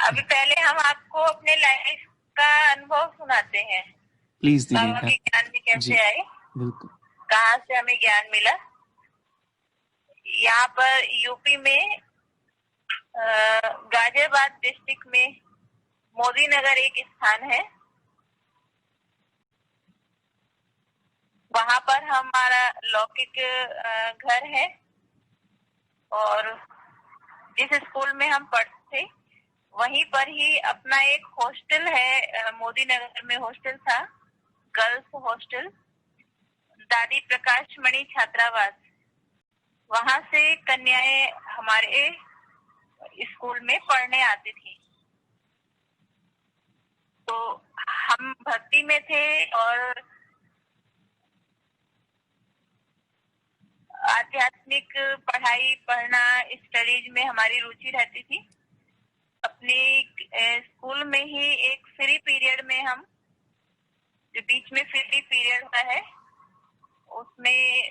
अभी पहले हम आपको अपने लाइफ का अनुभव सुनाते हैं। प्लीज दीदी। बाबा के ज्ञान में जी कैसे आए, बिल्कुल। कहाँ से हमें ज्ञान मिला। यहाँ पर यूपी में गाजियाबाद डिस्ट्रिक्ट में मोदी नगर एक स्थान है। वहाँ पर हमारा लौकिक घर है और जिस स्कूल में हम पढ़ते थे वहीं पर ही अपना एक हॉस्टल है। मोदी नगर में हॉस्टल था, गर्ल्स हॉस्टल, दादी प्रकाश मणि छात्रावास। वहां से कन्याएं हमारे स्कूल में पढ़ने आती थी। तो हम भक्ति में थे और आध्यात्मिक पढ़ाई पढ़ना, स्टडीज में हमारी रुचि रहती थी। अपने स्कूल में ही एक फ्री पीरियड में हम, जो बीच में फ्री पीरियड होता है, उसमें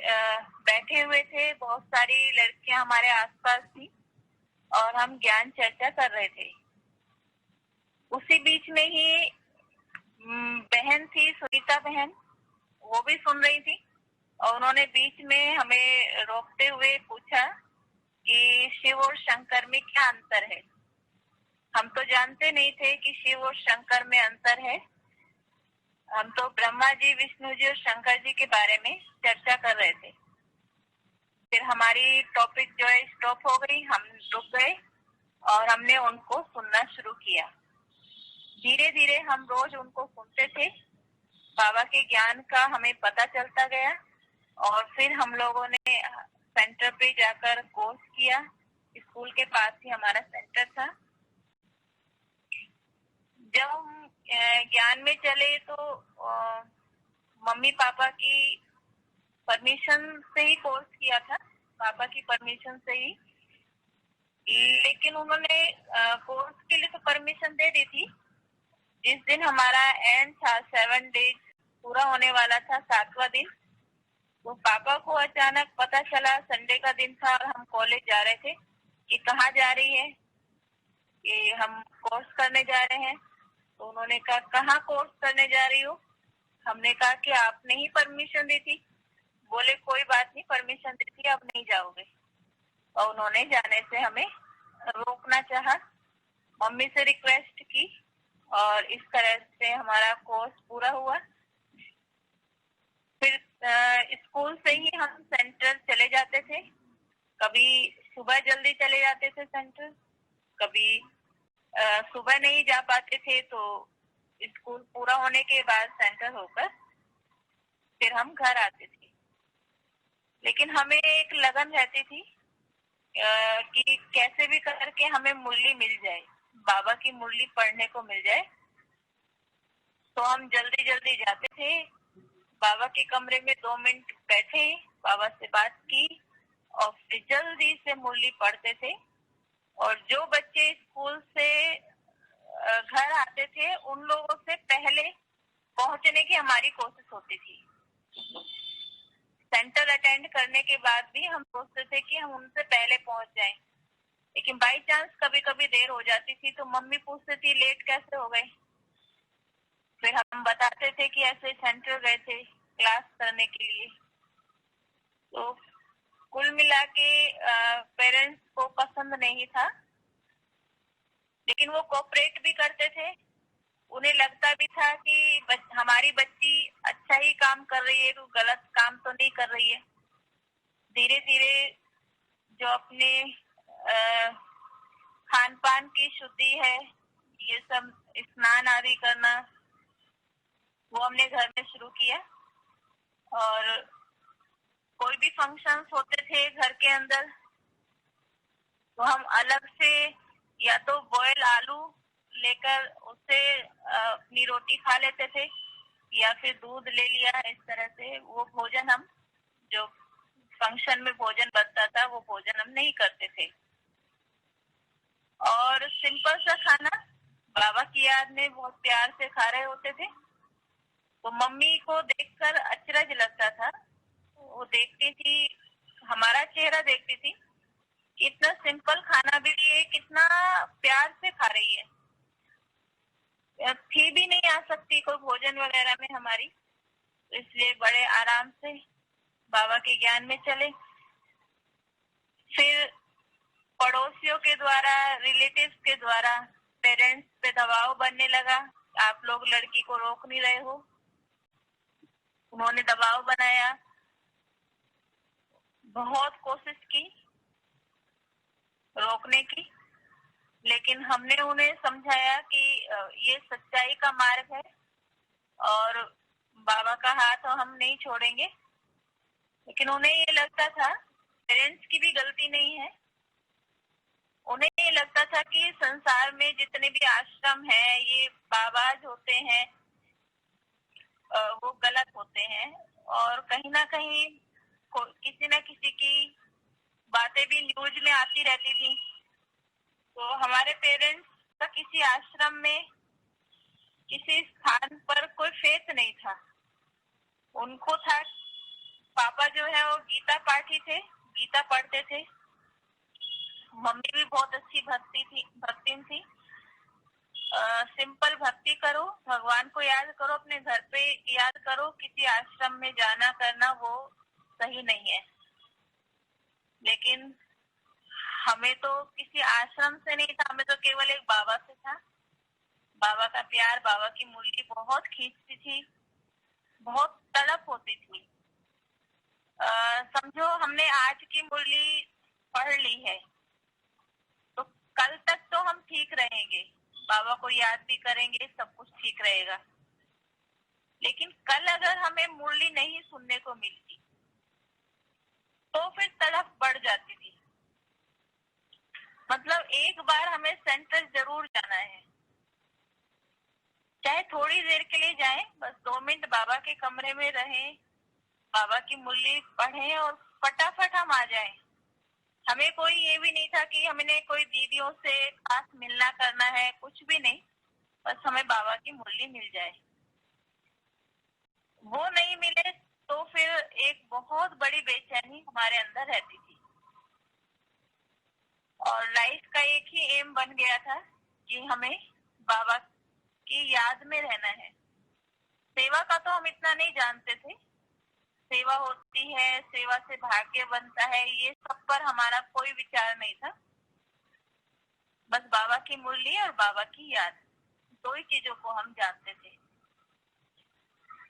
बैठे हुए थे। बहुत सारी लड़कियां हमारे आसपास थी और हम ज्ञान चर्चा कर रहे थे। उसी बीच में ही बहन थी, सुनीता बहन, वो भी सुन रही थी और उन्होंने बीच में हमें रोकते हुए पूछा कि शिव और शंकर में क्या अंतर है। हम तो जानते नहीं थे कि शिव और शंकर में अंतर है। हम तो ब्रह्मा जी, विष्णु जी और शंकर जी के बारे में चर्चा कर रहे थे। फिर हमारी टॉपिक जो है स्टॉप हो गई, हम रुक गए और हमने उनको सुनना शुरू किया। धीरे धीरे हम रोज उनको सुनते थे। बाबा के ज्ञान का हमें पता चलता गया और फिर हम लोगों ने सेंटर पे जाकर कोर्स किया। स्कूल के पास ही हमारा सेंटर था। जब हम ज्ञान में चले तो मम्मी पापा की परमिशन से ही कोर्स किया था, पापा की परमिशन से ही। लेकिन उन्होंने कोर्स के लिए तो परमिशन दे दी थी। जिस दिन हमारा एंड था, 7 डेज पूरा होने वाला था, 7वां दिन, तो पापा को अचानक पता चला, संडे का दिन था और हम कॉलेज जा रहे थे, कि कहाँ जा रही है, कि हम कोर्स करने जा रहे हैं। तो उन्होंने कहा कहाँ कोर्स करने जा रही हो। हमने कहा कि आपने ही परमिशन दी थी। बोले कोई बात नहीं, परमिशन दी थी, अब नहीं जाओगे। और उन्होंने जाने से हमें रोकना चाहा। मम्मी से रिक्वेस्ट की और इस तरह से हमारा कोर्स पूरा हुआ। फिर स्कूल से ही हम सेंटर चले जाते थे। कभी सुबह जल्दी चले जाते थे सेंटर, कभी सुबह नहीं जा पाते थे, तो स्कूल पूरा होने के बाद सेंटर होकर फिर हम घर आते थे। लेकिन हमें एक लगन रहती थी कि कैसे भी करके हमें मुरली मिल जाए, बाबा की मुरली पढ़ने को मिल जाए। तो हम जल्दी जल्दी जाते थे, बाबा के कमरे में 2 मिनट बैठे, बाबा से बात की और फिर जल्दी से मुरली पढ़ते थे। और जो बच्चे स्कूल से घर आते थे उन लोगों से पहले पहुंचने की हमारी कोशिश होती थी। सेंटर अटेंड करने के बाद भी हम सोचते थे कि हम उनसे पहले पहुंच जाएं। लेकिन बाई चांस कभी कभी देर हो जाती थी तो मम्मी पूछती थी लेट कैसे हो गए। फिर हम बताते थे कि ऐसे सेंटर गए थे क्लास करने के लिए। तो कुल मिला के पेरेंट्स को पसंद नहीं था, लेकिन वो कोऑपरेट भी करते थे। उन्हें लगता भी था कि हमारी बच्ची अच्छा ही काम कर रही है, कोई गलत काम तो नहीं कर रही है। धीरे धीरे जो अपने खान पान की शुद्धि है, ये सब स्नान आदि करना, वो हमने घर में शुरू किया। और कोई भी फंक्शंस होते थे घर के अंदर तो हम अलग से या तो बॉयल आलू लेकर उससे अपनी रोटी खा लेते थे या फिर दूध ले लिया। इस तरह से वो भोजन हम, जो फंक्शन में भोजन बनता था, वो भोजन हम नहीं करते थे। और सिंपल सा खाना बाबा की याद में बहुत प्यार से खा रहे होते थे। तो मम्मी को देखकर अचरज लगता था। वो देखती थी, हमारा चेहरा देखती थी, इतना सिंपल खाना भी ये कितना प्यार से खा रही है। थी भी नहीं आ सकती कोई भोजन वगैरह में हमारी, तो इसलिए बड़े आराम से बाबा के ज्ञान में चले। फिर पड़ोसियों के द्वारा, रिलेटिव्स के द्वारा पेरेंट्स पे दबाव बनने लगा, आप लोग लड़की को रोक नहीं रहे हो। उन्होंने दबाव बनाया, बहुत कोशिश की रोकने की, लेकिन हमने उन्हें समझाया कि ये सच्चाई का मार्ग है और बाबा का हाथ हम नहीं छोड़ेंगे। लेकिन उन्हें ये लगता था पेरेंट्स की भी गलती नहीं है, उन्हें ये लगता था कि संसार में जितने भी आश्रम हैं ये बाबाज होते हैं, वो गलत होते हैं और कहीं ना कहीं किसी न किसी की बातें भी न्यूज में आती रहती थी। तो हमारे पेरेंट्स का किसी आश्रम में, किसी स्थान पर कोई फेथ नहीं था। उनको था, पापा जो है वो गीता पाठी थे, गीता पढ़ते थे। मम्मी भी बहुत अच्छी भक्तिन थी। सिंपल भक्ति करो, भगवान को याद करो, अपने घर पे याद करो, किसी आश्रम में जाना करना वो सही नहीं है। लेकिन हमें तो किसी आश्रम से नहीं था, हमें तो केवल एक बाबा से था। बाबा का प्यार, बाबा की मुरली बहुत खींचती थी, बहुत तड़प होती थी। समझो हमने आज की मुरली पढ़ ली है तो कल तक तो हम ठीक रहेंगे, बाबा को याद भी करेंगे, सब कुछ ठीक रहेगा। लेकिन कल अगर हमें मुरली नहीं सुनने को मिलती तो फिर तड़प बढ़ जाती थी। मतलब एक बार हमें सेंटर जरूर जाना है, चाहे थोड़ी देर के लिए जाएं, बस 2 मिनट बाबा के कमरे में रहें, बाबा की मुरली पढ़ें और फटाफट हम आ जाएं। हमें कोई ये भी नहीं था कि हमने कोई दीदियों से खास मिलना करना है, कुछ भी नहीं, बस हमें बाबा की मुरली मिल जाए। वो नहीं मिले तो फिर एक बहुत बड़ी बेचैनी हमारे अंदर रहती थी। और लाइफ का एक ही एम बन गया था कि हमें बाबा की याद में रहना है। सेवा का तो हम इतना नहीं जानते थे, सेवा होती है, सेवा से भाग्य बनता है, ये सब पर हमारा कोई विचार नहीं था। बस बाबा की मुरली और बाबा की याद, 2 ही चीजों को हम जानते थे।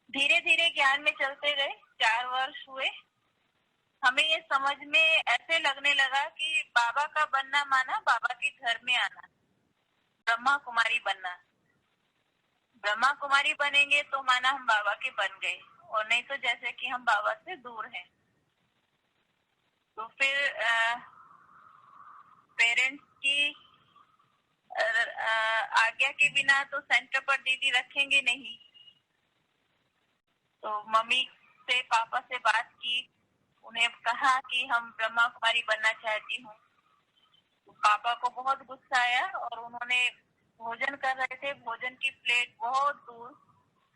धीरे धीरे ज्ञान में चलते गए, 4 वर्ष हुए, हमें ये समझ में ऐसे लगने लगा कि बाबा का बनना माना बाबा के घर में आना, ब्रह्मा कुमारी बनना। ब्रह्मा कुमारी बनेंगे तो माना हम बाबा के बन गए, और नहीं तो जैसे कि हम बाबा से दूर हैं। तो फिर पेरेंट्स की आज्ञा के बिना तो सेंटर पर दीदी रखेंगे नहीं। तो मम्मी से, पापा से बात की, उन्हें कहा कि हम ब्रह्मा कुमारी बनना चाहती हूँ। तो पापा को बहुत गुस्सा आया और उन्होंने भोजन कर रहे थे, भोजन की प्लेट बहुत दूर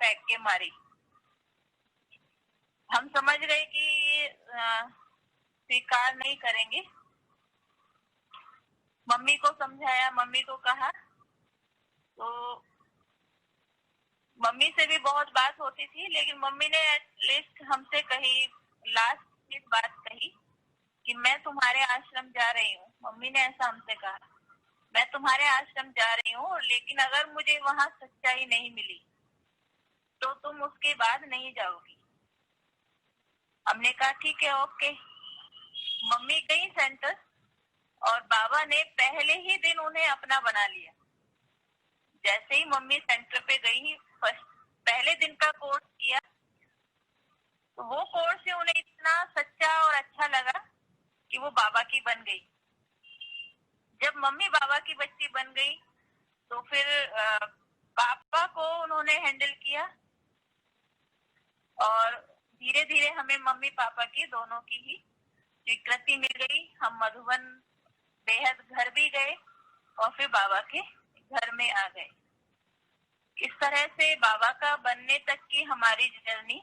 फेंक के मारी। हम समझ गए कि स्वीकार नहीं करेंगे। मम्मी को समझाया, मम्मी को कहा, तो मम्मी से भी बहुत बात होती थी, लेकिन मम्मी ने एटलीस्ट हमसे कही, लास्ट बात कही कि मैं तुम्हारे आश्रम जा रही हूँ। मम्मी ने ऐसा हमसे कहा, मैं तुम्हारे आश्रम जा रही हूँ, लेकिन अगर मुझे वहाँ सच्चाई नहीं मिली तो तुम उसके बाद नहीं जाओगी। हमने कहा ठीक है, ओके। मम्मी गई सेंटर और बाबा ने पहले ही दिन उन्हें अपना बना लिया। जैसे ही मम्मी सेंटर पे गई, पहले दिन का कोर्स किया, तो वो कोर्स से उन्हें इतना सच्चा और अच्छा लगा कि वो बाबा की बन गई। जब मम्मी बाबा की बच्ची बन गई तो फिर पापा को उन्होंने हैंडल किया और धीरे धीरे हमें मम्मी पापा की दोनों की ही स्वीकृति मिल गई। हम मधुबन बेहद घर भी गए और फिर बाबा के घर में आ गए। इस तरह से बाबा का बनने तक की हमारी जर्नी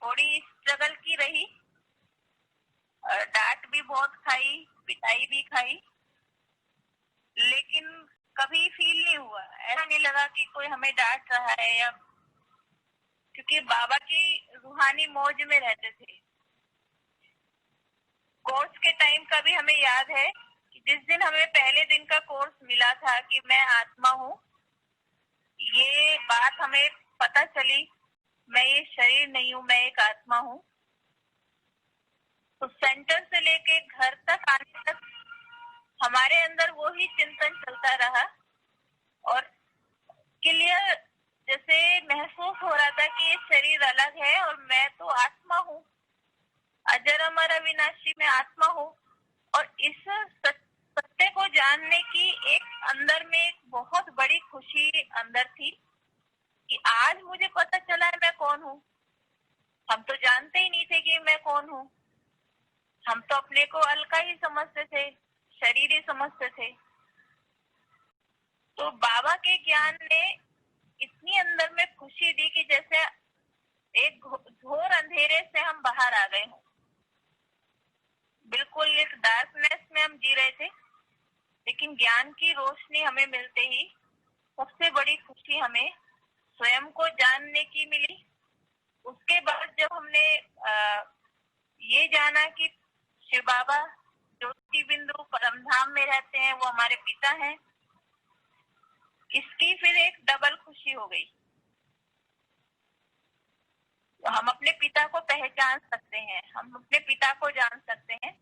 थोड़ी स्ट्रगल की रही, डांट भी बहुत खाई, पिटाई भी खाई, लेकिन कभी फील नहीं हुआ ऐसा नहीं लगा कि कोई हमें डांट रहा है या, क्योंकि बाबा की रूहानी मौज में रहते थे। कोर्स के टाइम का भी हमें याद है कि जिस दिन हमें पहले दिन का कोर्स मिला था कि मैं आत्मा हूँ, ये बात हमें पता चली, मैं ये शरीर नहीं हूँ, मैं एक आत्मा हूँ। तो सेंटर से लेके घर तक आने तक हमारे अंदर वो ही चिंतन चलता रहा और क्लियर जैसे महसूस हो रहा था कि ये शरीर अलग है और मैं तो आत्मा हूँ, अजर अमर अविनाशी में आत्मा हूँ। और इस सत्य को जानने की एक अंदर में एक बहुत बड़ी खुशी अंदर थी कि आज मुझे पता चला है मैं कौन हूँ। हम तो जानते ही नहीं थे कि मैं कौन हूँ, हम तो अपने को अलका ही समझते थे, शरीर ही समझते थे। तो बाबा के ज्ञान ने इतनी अंदर में खुशी दी कि जैसे एक घोर अंधेरे से हम बाहर आ गए हों। बिल्कुल एक डार्कनेस में हम जी रहे थे, लेकिन ज्ञान की रोशनी हमें मिलते ही सबसे बड़ी खुशी हमें स्वयं को जानने की मिली। उसके बाद जब हमने ये जाना कि शिव बाबा ज्योति बिंदु परमधाम में रहते हैं, वो हमारे पिता हैं, इसकी फिर एक डबल खुशी हो गई। हम अपने पिता को पहचान सकते हैं, हम अपने पिता को जान सकते हैं,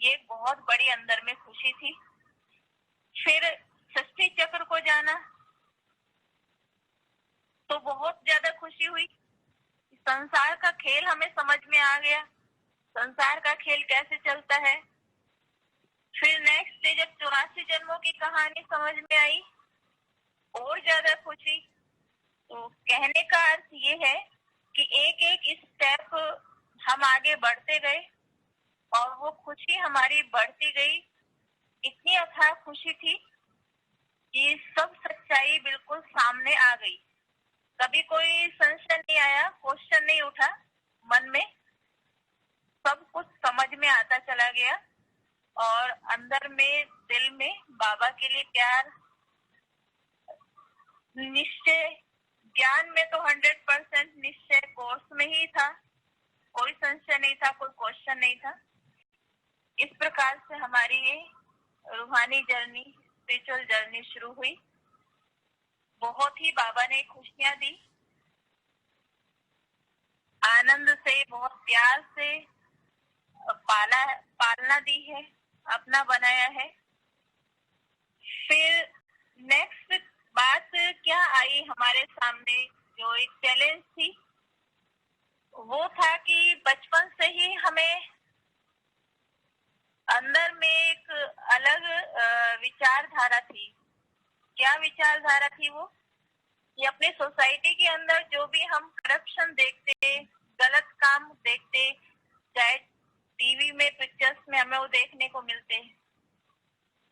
ये एक बहुत बड़ी अंदर में खुशी थी। फिर षष्ठी चक्र को जाना तो बहुत ज्यादा खुशी हुई। संसार का खेल हमें समझ में आ गया, संसार का खेल कैसे चलता है। फिर नेक्स्ट डे जब 84 जन्मों की कहानी समझ में आई, और ज्यादा खुशी। तो कहने का अर्थ ये है कि एक एक स्टेप हम आगे बढ़ते गए और वो खुशी हमारी बढ़ती गई। इतनी अथाह खुशी थी कि सब सच्चाई बिल्कुल सामने आ गई। कभी कोई संशय नहीं आया, क्वेश्चन नहीं उठा मन में, सब कुछ समझ में आता चला गया। और अंदर में दिल में बाबा के लिए प्यार, निश्चय, ज्ञान में तो 100% निश्चय कोर्स में ही था, कोई संशय नहीं था, कोई क्वेश्चन नहीं था। इस प्रकार से हमारी ये रूहानी जर्नी, स्पिरिचुअल जर्नी शुरू हुई। बहुत ही बाबा ने खुशियां दी, आनंद से, बहुत प्यार से पालना दी है, अपना बनाया है। फिर नेक्स्ट बात क्या आई हमारे सामने, जो एक चैलेंज थी, वो था कि बचपन से ही हमें अंदर में एक अलग विचारधारा थी। क्या विचारधारा थी वो, कि अपने सोसाइटी के अंदर जो भी हम करप्शन देखते, गलत काम देखते, चाहे टीवी में, पिक्चर्स में हमें वो देखने को मिलते हैं।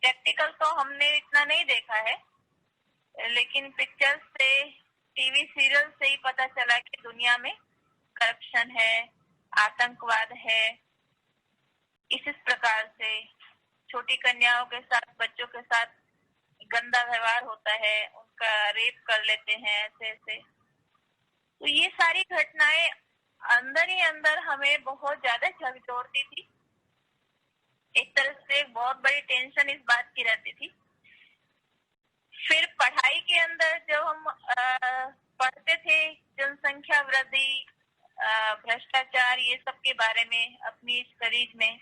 प्रैक्टिकल तो हमने इतना नहीं देखा है, लेकिन पिक्चर्स से, टीवी सीरियल से ही पता चला कि दुनिया में करप्शन है, आतंकवाद है। इस प्रकार से छोटी कन्याओं के साथ, बच्चों के साथ गंदा व्यवहार होता है, उनका रेप कर लेते हैं, ऐसे ऐसे। तो ये सारी घटनाएं अंदर ही अंदर हमें बहुत ज्यादा झकझोरती थी। एक तरह से एक बहुत बड़ी टेंशन इस बात की रहती थी। फिर पढ़ाई के अंदर जब हम पढ़ते थे, जनसंख्या वृद्धि, भ्रष्टाचार, ये सब के बारे में अपनी स्टडीज में,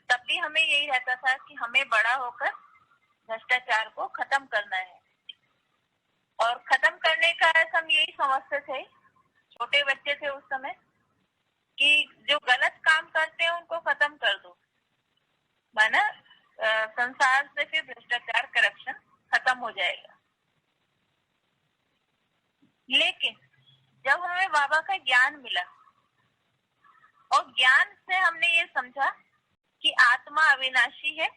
तब भी हमें यही रहता था कि हमें बड़ा होकर भ्रष्टाचार को खत्म करना है। और खत्म करने का हम यही समझते थे, छोटे बच्चे थे उस समय, कि जो गलत काम करते हैं उनको खत्म कर दो, माना संसार से फिर भ्रष्टाचार, करप्शन खत्म हो जाएगा। लेकिन जब हमें बाबा का ज्ञान मिला और ज्ञान से हमने ये समझा कि आत्मा अविनाशी है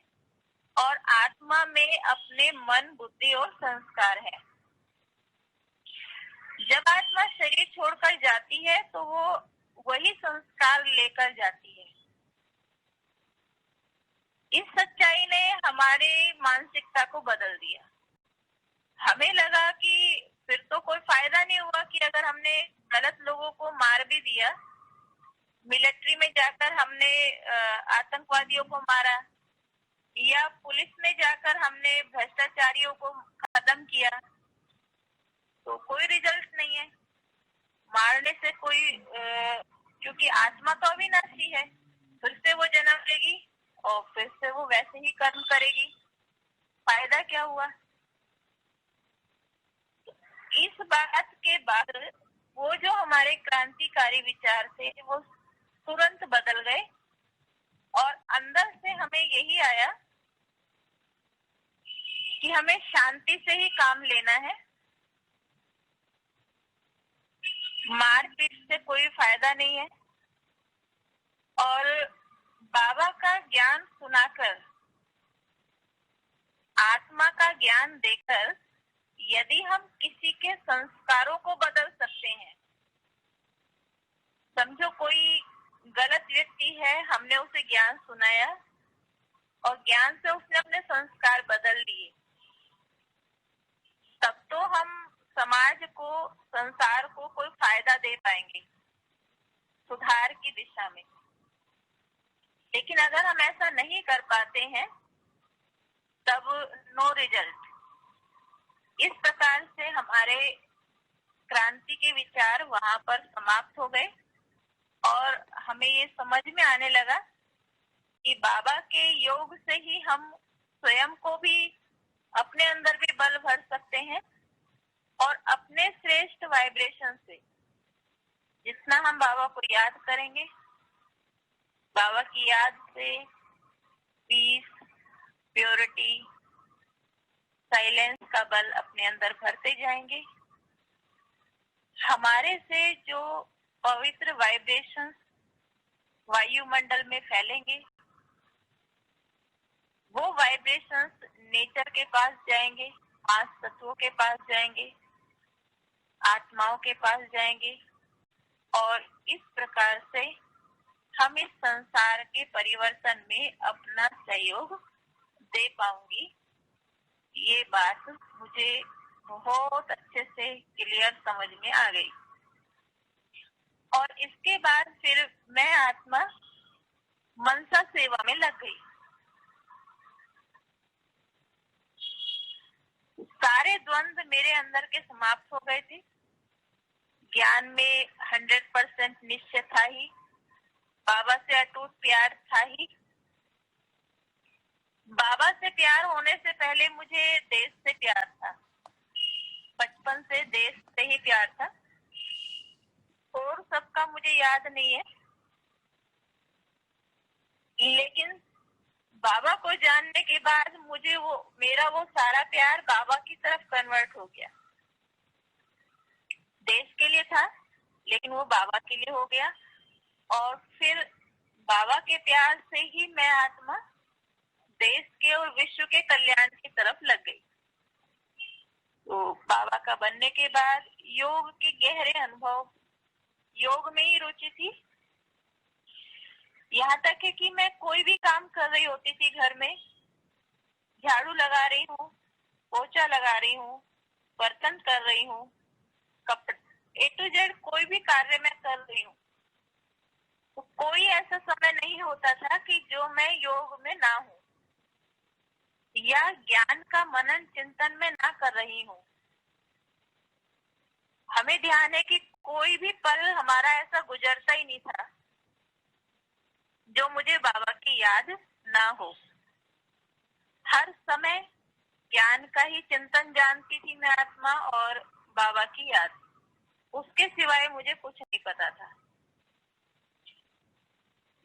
और आत्मा में अपने मन, बुद्धि और संस्कार है। जब आत्मा शरीर छोड़कर जाती है तो वो वही संस्कार लेकर जाती है। इस सच्चाई ने हमारे मानसिकता को बदल दिया। हमें लगा कि फिर तो कोई फायदा नहीं हुआ कि अगर हमने गलत लोगों को मार भी दिया, मिलिट्री में जाकर हमने आतंकवादियों को मारा या पुलिस में जाकर हमने भ्रष्टाचारियों को खत्म किया, तो कोई रिजल्ट नहीं है। मारने से कोई क्योंकि आत्मा तो अविनाशी है, फिर से वो जन्म लेगी और फिर से वो वैसे ही कर्म करेगी, फायदा क्या हुआ। इस बात के बाद वो जो हमारे क्रांतिकारी विचार थे वो तुरंत बदल गए और अंदर से हमें यही आया कि हमें शांति से ही काम लेना है, मारपीट से कोई फायदा नहीं है। और बाबा का ज्ञान सुनाकर, आत्मा का ज्ञान देकर यदि हम किसी के संस्कारों को बदल सकते हैं, समझो कोई गलत व्यक्ति है, हमने उसे ज्ञान सुनाया और ज्ञान से उसने अपने संस्कार बदल दिए, तब तो हम समाज को, संसार को कोई फायदा दे पाएंगे सुधार की दिशा में। लेकिन अगर हम ऐसा नहीं कर पाते हैं तब नो रिजल्ट। इस प्रकार से हमारे क्रांति के विचार वहां पर समाप्त हो गए और हमें ये समझ में आने लगा कि बाबा के योग से ही हम स्वयं को भी, अपने अंदर भी बल भर सकते हैं और अपने श्रेष्ठ वाइब्रेशन से जितना हम बाबा को याद करेंगे, बाबा की याद से पीस, प्योरिटी, साइलेंस का बल अपने अंदर भरते जाएंगे। हमारे से जो पवित्र वाइब्रेशंस वायुमंडल में फैलेंगे, वो वाइब्रेशंस नेचर के पास जाएंगे, 5 तत्वों के पास जाएंगे, आत्माओं के पास जाएंगे और इस प्रकार से हम इस संसार के परिवर्तन में अपना सहयोग दे पाऊंगी। ये बात मुझे बहुत अच्छे से क्लियर समझ में आ गई। और इसके बाद फिर मैं आत्मा मनसा सेवा में लग गई। सारे द्वंद्व मेरे अंदर के समाप्त हो गए थे। ज्ञान में 100% निश्चय था ही, बाबा से अटूट प्यार था ही। बाबा से प्यार होने से पहले मुझे देश से प्यार था, बचपन से देश से ही प्यार था और सबका मुझे याद नहीं है। लेकिन बाबा को जानने के बाद मुझे मेरा वो सारा प्यार बाबा की तरफ कन्वर्ट हो गया। देश के लिए था लेकिन वो बाबा के लिए हो गया और फिर बाबा के प्यार से ही मैं आत्मा देश के और विश्व के कल्याण की तरफ लग गई। तो बाबा का बनने के बाद योग के गहरे अनुभव, योग में ही रुचि थी। यहाँ तक है कि मैं कोई भी काम कर रही होती थी घर में, झाड़ू लगा रही हूँ, पोछा लगा रही हूँ, बर्तन कर रही हूँ, कपड़े A to Z कोई भी कार्य मैं कर रही हूँ, तो कोई ऐसा समय नहीं होता था कि जो मैं योग में ना हूँ या ज्ञान का मनन चिंतन में ना कर रही हूँ। हमें ध्यान है कि कोई भी पल हमारा ऐसा गुजरता ही नहीं था जो मुझे बाबा की याद ना हो। हर समय ज्ञान का ही चिंतन जानती थी मैं आत्मा और बाबा की याद, उसके सिवाय मुझे कुछ नहीं पता था।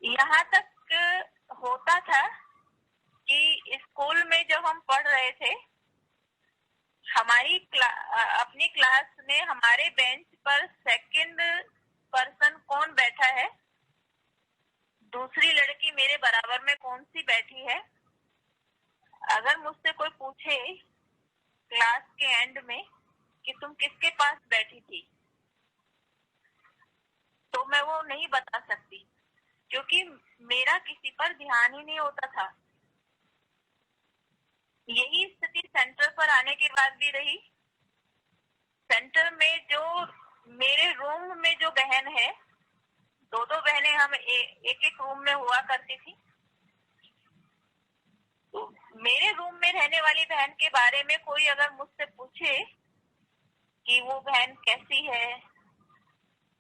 यहाँ तक होता था कि स्कूल में जब हम पढ़ रहे थे, हमारी अपनी क्लास में हमारे बेंच पर सेकंड पर्सन कौन बैठा है, दूसरी लड़की मेरे बराबर में कौन सी बैठी है, अगर मुझसे कोई पूछे क्लास के एंड में कि तुम किसके पास बैठी थी, तो मैं वो नहीं बता सकती क्योंकि मेरा किसी पर ध्यान ही नहीं होता था। यही स्थिति सेंटर पर आने आने की बात भी रही। सेंटर में जो मेरे रूम में जो बहन है, दो बहनें हम एक एक रूम में हुआ करती थी। तो मेरे रूम में रहने वाली बहन के बारे में कोई अगर मुझसे पूछे कि वो बहन कैसी है,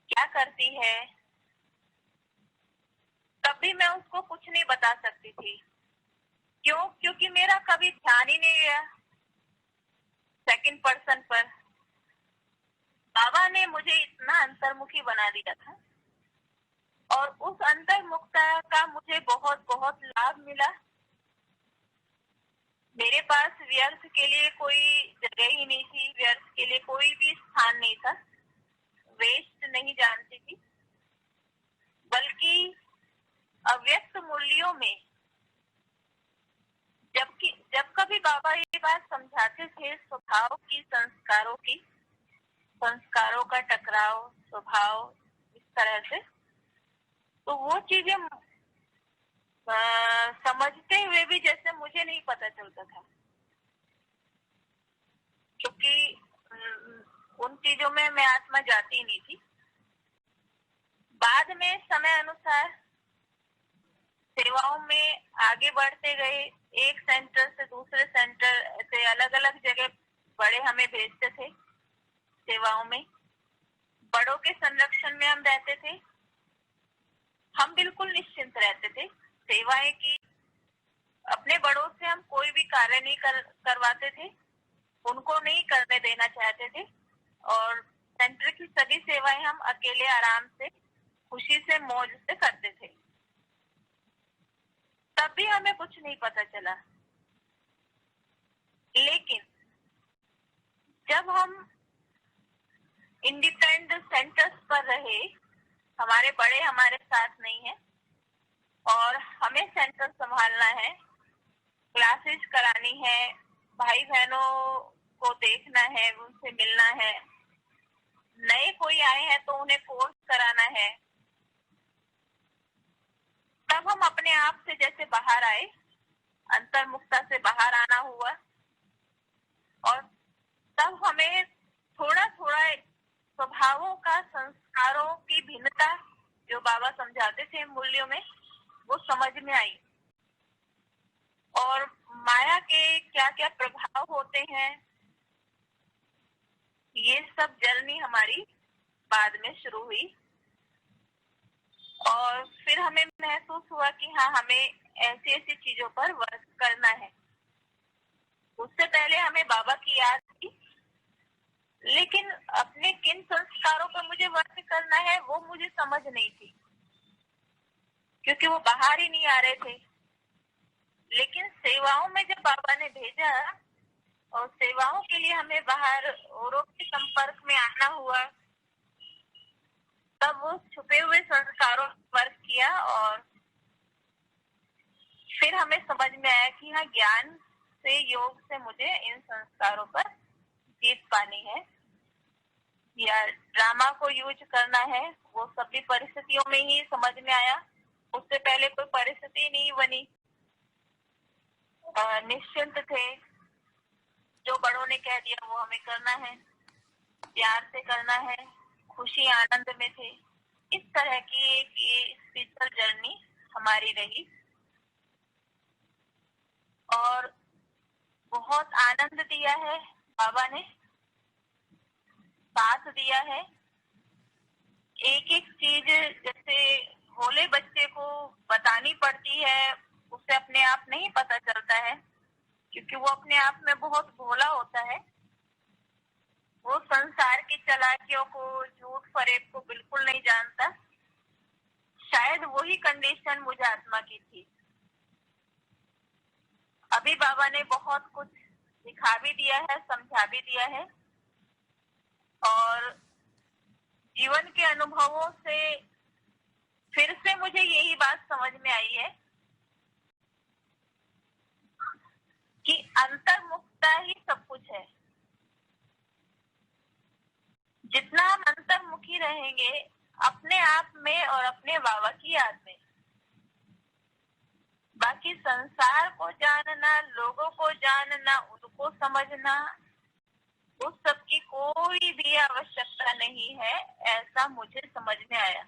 क्या करती है, तब भी मैं उसको कुछ नहीं बता सकती थी। क्यों? क्योंकि मेरा कभी ध्यान ही नहीं गया सेकंड पर्सन पर। बाबा ने मुझे इतना अंतर्मुखी बना दिया था और उस अंतर्मुखता का मुझे बहुत बहुत लाभ मिला। मेरे पास व्यर्थ के लिए कोई जगह ही नहीं थी, व्यर्थ के लिए कोई भी स्थान नहीं था, वेस्ट नहीं जानती थी, बल्कि अव्यक्त मूल्यों में जब कभी बाबा ये बात समझाते थे स्वभाव की, संस्कारों का टकराव, स्वभाव इस तरह से, तो वो चीजें समझते हुए भी जैसे मुझे नहीं पता चलता था, क्योंकि उन चीजों में मैं आत्मा जाती नहीं थी। बाद में समय अनुसार सेवाओं में आगे बढ़ते गए, एक सेंटर से दूसरे सेंटर से अलग अलग जगह बड़े हमें भेजते थे सेवाओं में। बड़ों के संरक्षण में हम रहते थे, हम बिल्कुल निश्चिंत रहते थे सेवाएं की। अपने बड़ों से हम कोई भी कार्य नहीं करवाते थे, उनको नहीं करने देना चाहते थे, और सेंटर की सभी सेवाएं हम अकेले आराम से, खुशी से, मौज से करते थे। तब भी हमें कुछ नहीं पता चला। लेकिन जब हम इंडिपेंडेंट सेंटर्स पर रहे, हमारे बड़े हमारे साथ नहीं है और हमें सेंटर संभालना है, क्लासेस करानी है, भाई बहनों को देखना है, उनसे मिलना है, नए कोई आए हैं तो उन्हें कोर्स कराना है, तब हम अपने आप से जैसे बाहर आए, अंतर्मुखता से बाहर आना हुआ। और तब हमें थोड़ा थोड़ा स्वभावों का, संस्कारों की भिन्नता जो बाबा समझाते थे मूल्यों में, वो समझ में आई। और माया के क्या क्या प्रभाव होते हैं, ये सब जर्नी हमारी बाद में शुरू हुई। और फिर हमें महसूस हुआ कि हाँ, हमें ऐसी ऐसी चीजों पर वर्क करना है। उससे पहले हमें बाबा की याद थी, लेकिन अपने किन संस्कारों पर मुझे वर्क करना है वो मुझे समझ नहीं थी, क्योंकि वो बाहर ही नहीं आ रहे थे। लेकिन सेवाओं में जब बाबा ने भेजा और सेवाओं के लिए हमें बाहर औरों के संपर्क में आना हुआ, तब वो छुपे हुए संस्कारों पर वर्क किया। और फिर हमें समझ में आया कि हाँ, ज्ञान से, योग से मुझे इन संस्कारों पर जीत पानी है, या ड्रामा को यूज करना है। वो सभी परिस्थितियों में ही समझ में आया, उससे पहले कोई परिस्थिति नहीं बनी। निश्चिंत थे, जो बड़ों ने कह दिया वो हमें करना है, प्यार से करना है, खुशी आनंद में थे। इस तरह की एक स्पिरिचुअल जर्नी हमारी रही और बहुत आनंद दिया है बाबा ने, साथ दिया है। एक एक चीज जैसे भोले बच्चे को बतानी पड़ती है, उसे अपने आप नहीं पता चलता है, क्योंकि वो अपने आप में बहुत भोला होता है। वो संसार की चालाकियों को, झूठ फरेब को बिल्कुल नहीं जानता। शायद वही कंडीशन मुझे आत्मा की थी। अभी बाबा ने बहुत कुछ सिखा भी दिया है, समझा भी दिया है, और जीवन के अनुभवों से फिर से मुझे यही बात समझ में आई है कि अंतर्मुखता ही सब कुछ है। जितना हम अंतर्मुखी रहेंगे अपने आप में और अपने बाबा की याद में, बाकी संसार को जानना, लोगों को जानना, उनको समझना, उस सब की कोई भी आवश्यकता नहीं है, ऐसा मुझे समझ में आया।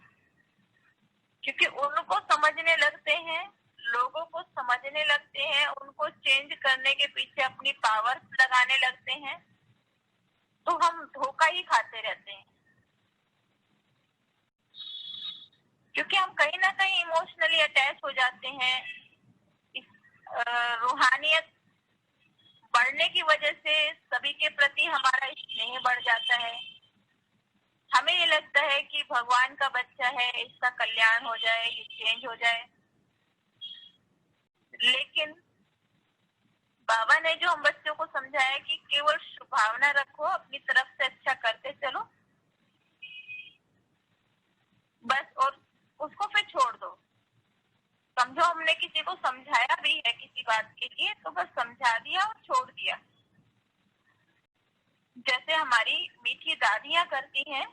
क्योंकि उनको समझने लगते हैं, लोगों को समझने लगते हैं, उनको चेंज करने के पीछे अपनी पावर लगाने लगते हैं, तो हम धोखा ही खाते रहते हैं। क्योंकि हम कहीं ना कहीं इमोशनली अटैच हो जाते हैं। रूहानियत बढ़ने की वजह से सभी के प्रति हमारा स्नेह बढ़ जाता है। हमें ये लगता है कि भगवान का बच्चा है, इसका कल्याण हो जाए, ये चेंज हो जाए। लेकिन बाबा ने जो हम बच्चों को समझाया कि केवल शुभावना रखो, अपनी तरफ से अच्छा करते चलो बस, और उसको फिर छोड़ दो। समझो हमने किसी को समझाया भी है किसी बात के लिए, तो बस समझा दिया और छोड़ दिया। जैसे हमारी मीठी दादियां करती हैं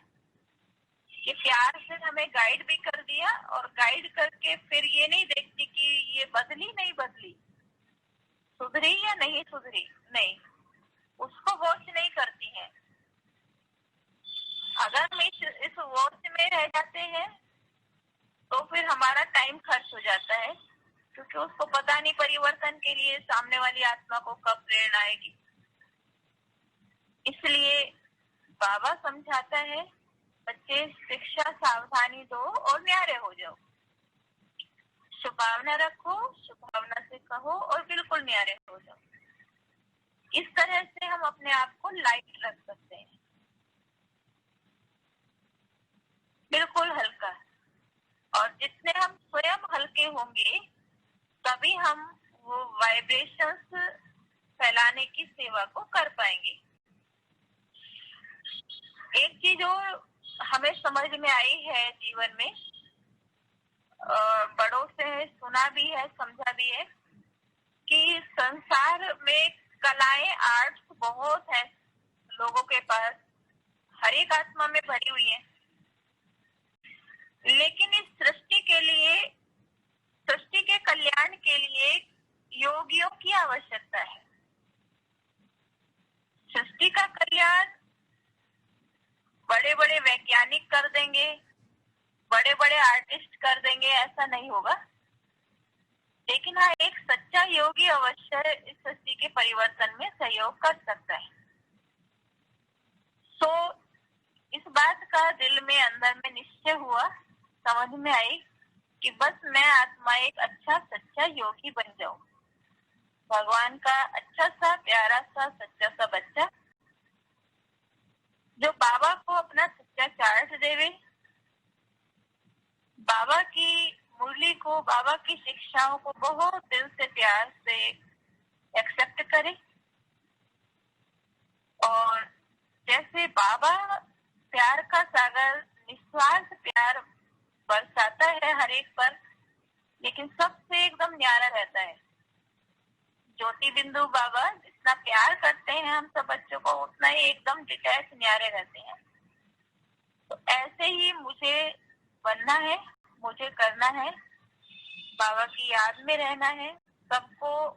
कि प्यार से हमें गाइड भी कर दिया, और गाइड करके फिर ये नहीं देखती कि ये बदली नहीं बदली, सुधरी या नहीं सुधरी, नहीं, उसको वॉच नहीं करती हैं। अगर हम इस वॉच में रह जाते हैं तो फिर हमारा टाइम खर्च हो जाता है, क्योंकि उसको पता नहीं परिवर्तन के लिए सामने वाली आत्मा को कब प्रेरणा आएगी। इसलिए बाबा समझाता है, बच्चे शिक्षा सावधानी दो और न्यारे हो जाओ, शुभावना रखो, शुभावना से कहो और बिल्कुल न्यारे हो जाओ। इस तरह से हम अपने आप को लाइट रख सकते हैं, बिल्कुल हल्का। और जितने हम स्वयं हल्के होंगे, तभी हम वो वाइब्रेशंस फैलाने की सेवा को कर पाएंगे। एक चीज और हमें समझ में आई है जीवन में, बड़ों से सुना भी है, समझा भी है, कि संसार में कलाएं, आर्ट्स बहुत है लोगों के पास, हर एक आत्मा में भरी हुई है। लेकिन इस सृष्टि के लिए, सृष्टि के कल्याण के लिए योगियों की आवश्यकता है। सृष्टि का कल्याण बड़े बड़े वैज्ञानिक कर देंगे, बड़े बड़े आर्टिस्ट कर देंगे, ऐसा नहीं होगा। लेकिन हाँ, एक सच्चा योगी अवश्य इस सृष्टि के परिवर्तन में सहयोग कर सकता है। तो इस बात का दिल में, अंदर में निश्चय हुआ, समझ में आई कि बस मैं आत्मा एक अच्छा सच्चा योगी बन जाऊं, भगवान का अच्छा सा प्यारा सा सच्चा सा बच्चा, जो बाबा को अपना सच्चा चार्ट देवे, बाबा की मुरली को, बाबा की शिक्षाओं को बहुत दिल से प्यार से एक्सेप्ट करे। और जैसे बाबा प्यार का सागर, निस्वार्थ प्यार बरसाता है हर एक पर, लेकिन सबसे एकदम न्यारा रहता है। ज्योति बिंदु बाबा जितना प्यार करते हैं हम सब बच्चों को, उतना ही एकदम डिटैच न्यारे रहते हैं। तो ऐसे ही मुझे बनना है, मुझे करना है, बाबा की याद में रहना है, सबको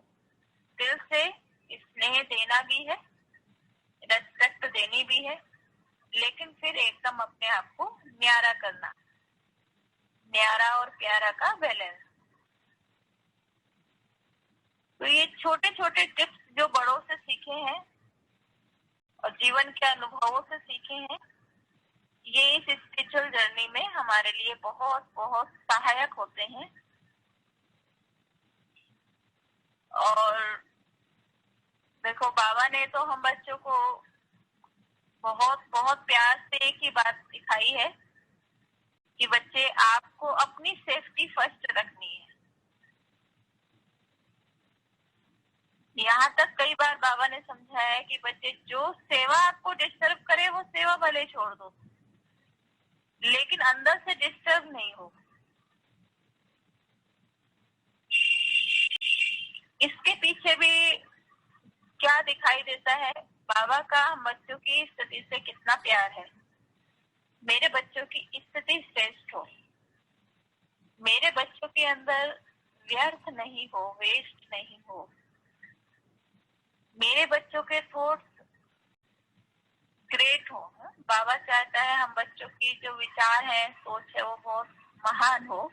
दिल से स्नेह देना भी है, रेस्पेक्ट देनी भी है, लेकिन फिर एकदम अपने आप को न्यारा करना, न्यारा और प्यारा का बैलेंस। तो ये छोटे छोटे टिप्स जो बड़ों से सीखे हैं और जीवन के अनुभवों से सीखे हैं, ये इस स्पिरिचुअल जर्नी में हमारे लिए बहुत बहुत सहायक होते हैं। और देखो, बाबा ने तो हम बच्चों को बहुत बहुत प्यार से एक ही बात सिखाई है कि बच्चे, आपको अपनी सेफ्टी फर्स्ट रखनी है। यहाँ तक कई बार बाबा ने समझाया है कि बच्चे, जो सेवा आपको डिस्टर्ब करे वो सेवा भले छोड़ दो, लेकिन अंदर से डिस्टर्ब नहीं हो। इसके पीछे भी क्या दिखाई देता है, बाबा का हम बच्चों की स्थिति से कितना प्यार है। मेरे बच्चों की स्थिति श्रेष्ठ हो, मेरे बच्चों के अंदर व्यर्थ नहीं हो, वेस्ट नहीं हो, मेरे बच्चों के थॉट्स बच्चों की जो विचार है, सोच है, वो बहुत महान हो,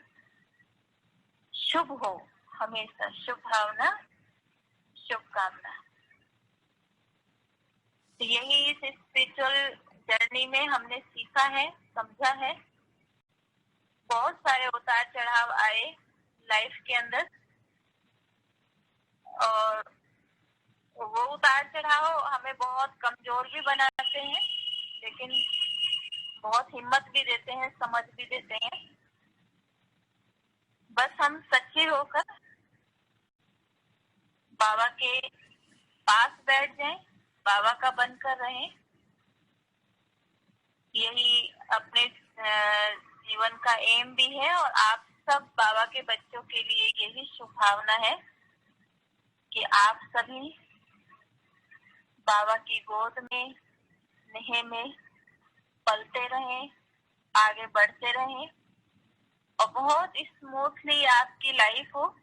शुभ हो, हमेशा शुभ भावना, शुभकामना। तो यही इस स्पिरिचुअल जर्नी में हमने सीखा है, समझा है। बहुत सारे उतार चढ़ाव आए लाइफ के अंदर, और वो उतार चढ़ाव हमें बहुत कमजोर भी बनाते हैं, लेकिन बहुत हिम्मत भी देते हैं, समझ भी देते हैं। बस हम सच्चे होकर बाबा के पास बैठ जाएं, बाबा का बनकर रहें। यही अपने जीवन का एम भी है, और आप सब बाबा के बच्चों के लिए यही शुभभावना है कि आप सभी बाबा की गोद में, नेह में पलते रहें, आगे बढ़ते रहें, और बहुत स्मूथली आपकी लाइफ हो।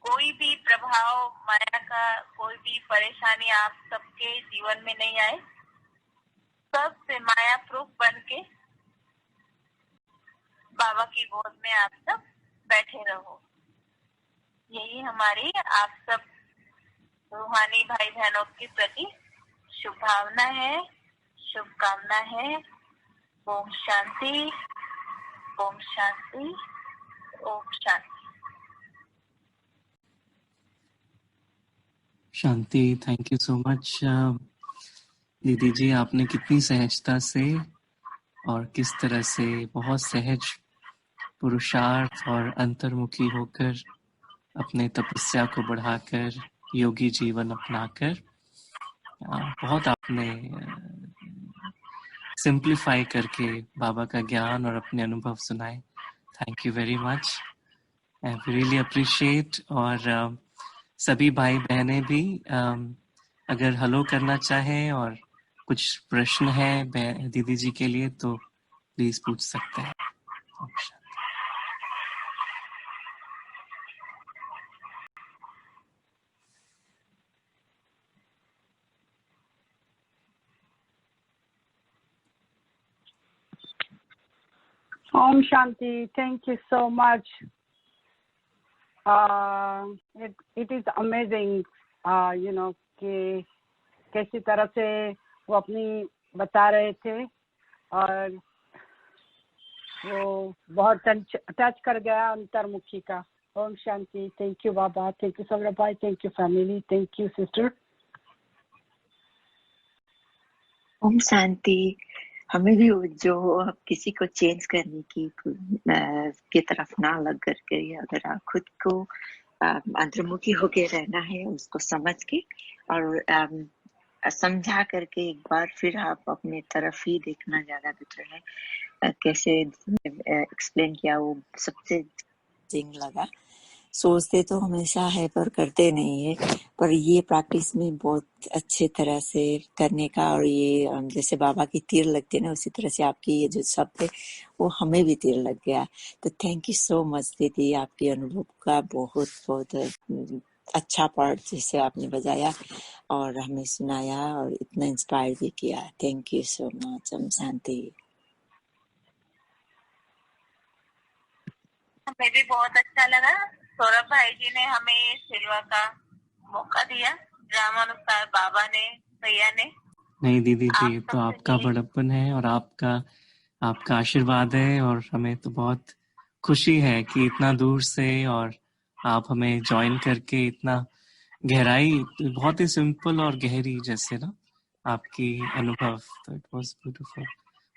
कोई भी प्रभाव माया का, कोई भी परेशानी आप सबके जीवन में नहीं आए। सबसे माया प्रूफ बन के बाबा की गोद में आप सब बैठे रहो। यही हमारी आप सब रूहानी भाई बहनों के प्रति शुभभावना है, शुभकामना है। ओम शांति, ओम शांति, ओम शांति। शांति, थैंक यू सो मच दीदी जी। आपने कितनी सहजता से और किस तरह से बहुत सहज पुरुषार्थ और अंतर्मुखी होकर अपने तपस्या को बढ़ाकर योगी जीवन अपनाकर बहुत आपने सिंप्लीफाई करके बाबा का ज्ञान और अपने अनुभव सुनाए। Thank you very much, I really appreciate. और सभी भाई बहनें भी अगर हेलो करना चाहें और कुछ प्रश्न है दीदी जी के लिए तो प्लीज पूछ सकते हैं। Om Shanti, thank you so much. It is amazing, कि कैसी तरह से वो अपनी बता रहे थे, और वो बहुत टच कर गया अंतर्मुखी का। ओम शांति, thank you Baba, thank you Saurabh भाई, thank you family, thank you sister. ओम शांति। हमें भी जो किसी को चेंज करने की तरफ ना लग करके, अगर आप खुद को अंतर्मुखी होके रहना है, उसको समझ के और समझा करके एक बार फिर आप अपने तरफ ही देखना ज्यादा बेटर है। कैसे एक्सप्लेन किया वो सबसे जिंग लगा। सोचते तो हमेशा है पर करते नहीं है, पर ये प्रैक्टिस में बहुत अच्छे तरह से करने का, और ये जैसे बाबा की तीर लगती है ना, उसी तरह से आपकी ये जो शब्द है वो हमें भी तीर लग गया। तो थैंक यू सो मच दीदी, आपके अनुभव का बहुत बहुत अच्छा पार्ट जैसे आपने बजाया और हमें सुनाया और इतना इंस्पायर भी किया। Thank you so much. ओम शांति। हमें भी बहुत अच्छा लगा। सौरभ भाई जी ने हमें सेवा का मौका दिया, रामानुसार बाबा ने, भैया ने। नहीं दीदी जी, तो आपका बड़प्पन है और आपका आशीर्वाद है, और हमें तो बहुत खुशी है कि इतना दूर से और आप हमें ज्वाइन करके इतना गहराई, बहुत ही सिंपल और गहरी जैसे ना आपकी अनुभव, तो इट वाज ब्यूटीफुल।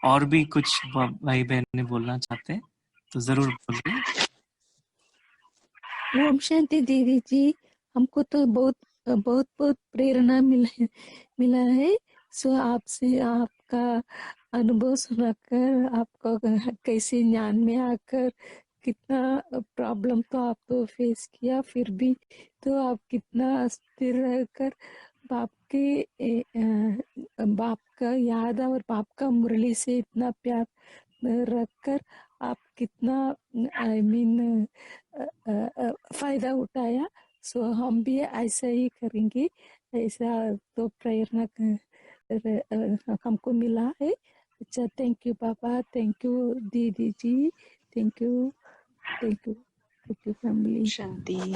और भी कुछ भाई बहन ने बोलना चाहते हैं तो जरूर बोलिए। ओम शांति दीदी जी, हमको तो बहुत बहुत बहुत प्रेरणा मिला है। सो आपसे आपका अनुभव सुनाकर, आपका कैसे ज्ञान में आकर कितना प्रॉब्लम तो आप तो फेस किया, फिर भी तो आप कितना स्थिर रहकर बाप का याद और बाप का मुरली से इतना प्यार रखकर आप कितना फायदा उठाया। सो हम भी ऐसा ही करेंगे, ऐसा तो प्रेरणा हमको मिला है। अच्छा, थैंक यू पापा, थैंक यू दीदी जी, थैंक यू फैमिली। शांति।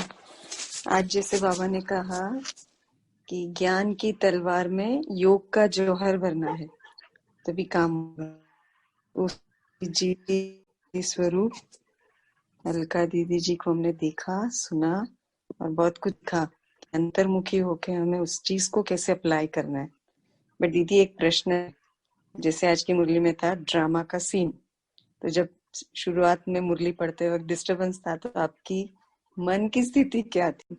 आज जैसे बाबा ने कहा कि ज्ञान की तलवार में योग का जौहर भरना है तभी काम होगा। उस जी स्वरूप अलका दीदी जी को हमने देखा, सुना और बहुत कुछ कहा। अंतर्मुखी होके हमें उस चीज को कैसे अप्लाई करना है। बट दीदी एक प्रश्न है, जैसे आज की मुरली में था ड्रामा का सीन, तो जब शुरुआत में मुरली पढ़ते वक्त डिस्टरबेंस था तो आपकी मन की स्थिति क्या थी?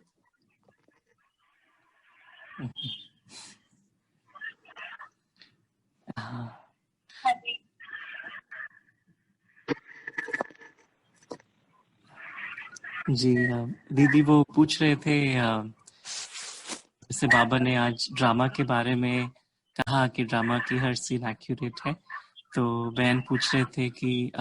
हाँ हाँ जी। जी, दीदी वो पूछ रहे थे, जैसे बाबा ने आज ड्रामा के बारे में कहा कि ड्रामा की हर सीन एक्यूरेट है, तो बहन पूछ रहे थे कि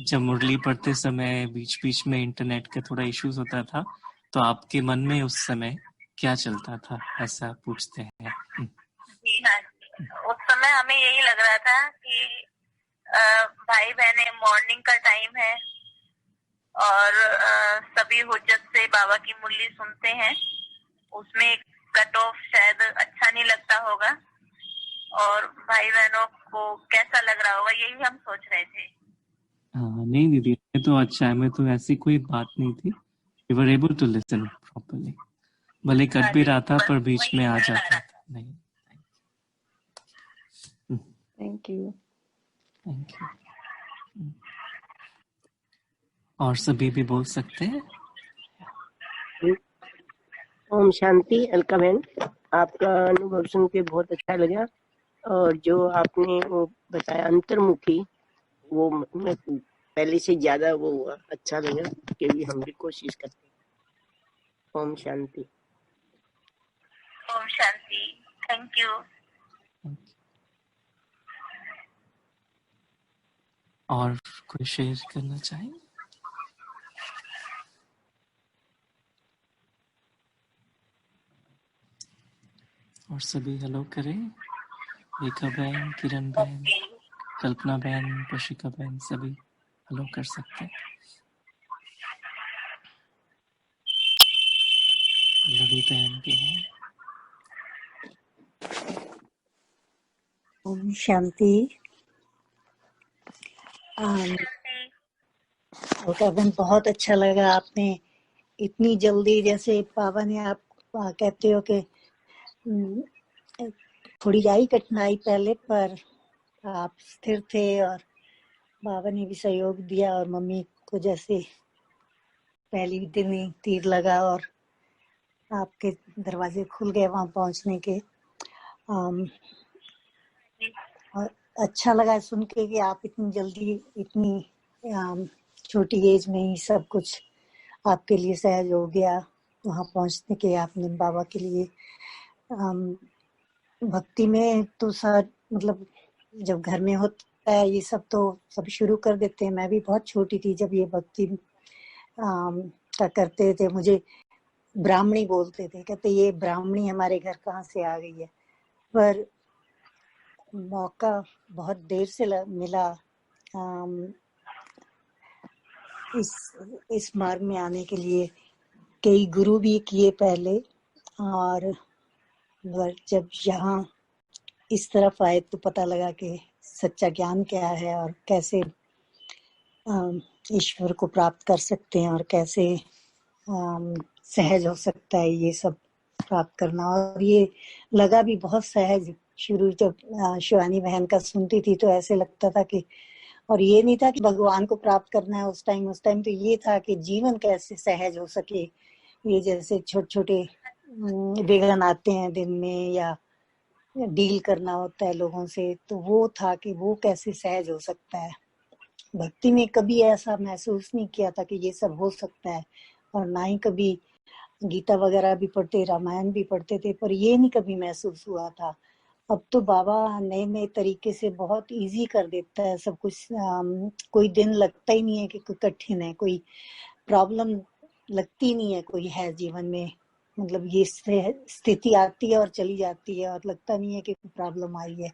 जब मुरली पढ़ते समय बीच बीच में इंटरनेट का थोड़ा इश्यूज होता था, तो आपके मन में उस समय क्या चलता था, ऐसा पूछते हैं। जी हाँ जी, उस समय हमें यही लग रहा था कि भाई बहने मॉर्निंग का टाइम है और सभी हुज्जत से बाबा की मुरली सुनते हैं, उसमें कट ऑफ शायद अच्छा नहीं लगता होगा और भाई बहनों को कैसा लग रहा होगा, यही हम सोच रहे थे। हाँ नहीं दीदी, ये तो अच्छा है, मैं तो ऐसी कोई बात नहीं थी। We were able to listen properly. भले कट भी रहा था पर बीच में आ जाता था। नहीं, थैंक यू। Thank you. और सभी भी बोल सकते हैं। ओम शांति। अलका बहन, आपका अनुभव सुन के बहुत अच्छा लगा और जो आपने वो बताया अंतर्मुखी, वो मैं पहले से ज्यादा वो हुआ, अच्छा लगा कि हम भी कोशिश करते हैं। ओम शांति। ओम शांति। Thank you. और कोई शेयर करना चाहें? और सभी हेलो करें। रेखा बहन, किरण बहन, कल्पना बहन, पशिका बहन, सभी हेलो कर सकते हैं। लवी बहन भी है। ओम शांति। बहन, बहुत अच्छा लगा आपने इतनी जल्दी, जैसे बाबा ने आप कहते हो कि थोड़ी आई कठिनाई पहले, पर आप स्थिर थे और बाबा ने भी सहयोग दिया और मम्मी को जैसे पहली दिन ही तीर लगा और आपके दरवाजे खुल गए वहां पहुंचने के। और अच्छा लगा सुन के कि आप इतनी जल्दी, इतनी छोटी एज में ही सब कुछ आपके लिए सहज हो गया वहां पहुंचने के। आपने बाबा के लिए भक्ति में तो सर, मतलब जब घर में होता है ये सब तो सब शुरू कर देते हैं। मैं भी बहुत छोटी थी जब ये भक्ति का करते थे। मुझे ब्राह्मणी बोलते थे, कहते ये ब्राह्मणी हमारे घर कहाँ से आ गई है। पर मौका बहुत देर से मिला इस मार्ग में आने के लिए। कई गुरु भी किए पहले, और जब यहाँ इस तरफ आए तो पता लगा कि सच्चा ज्ञान क्या है और कैसे ईश्वर को प्राप्त कर सकते हैं और कैसे सहज हो सकता है ये सब प्राप्त करना। और ये लगा भी बहुत सहज। शुरू जब शिवानी बहन का सुनती थी तो ऐसे लगता था कि, और ये नहीं था कि भगवान को प्राप्त करना है उस टाइम तो ये था कि जीवन कैसे सहज हो सके। ये जैसे छोटे छोटे विघ्न आते हैं दिन में या डील करना होता है लोगों से, तो वो था कि वो कैसे सहज हो सकता है। भक्ति में कभी ऐसा महसूस नहीं किया था कि ये सब हो सकता है, और ना ही कभी गीता वगैरह भी पढ़ते, रामायण भी पढ़ते थे, पर ये नहीं कभी महसूस हुआ था। अब तो बाबा नए नए तरीके से बहुत इजी कर देता है सब कुछ। कोई दिन लगता ही नहीं है कि कोई कठिन है, कोई प्रॉब्लम लगती नहीं है कोई है जीवन में। मतलब ये स्थिति आती है और चली जाती है और लगता नहीं है कि कोई प्रॉब्लम आई है।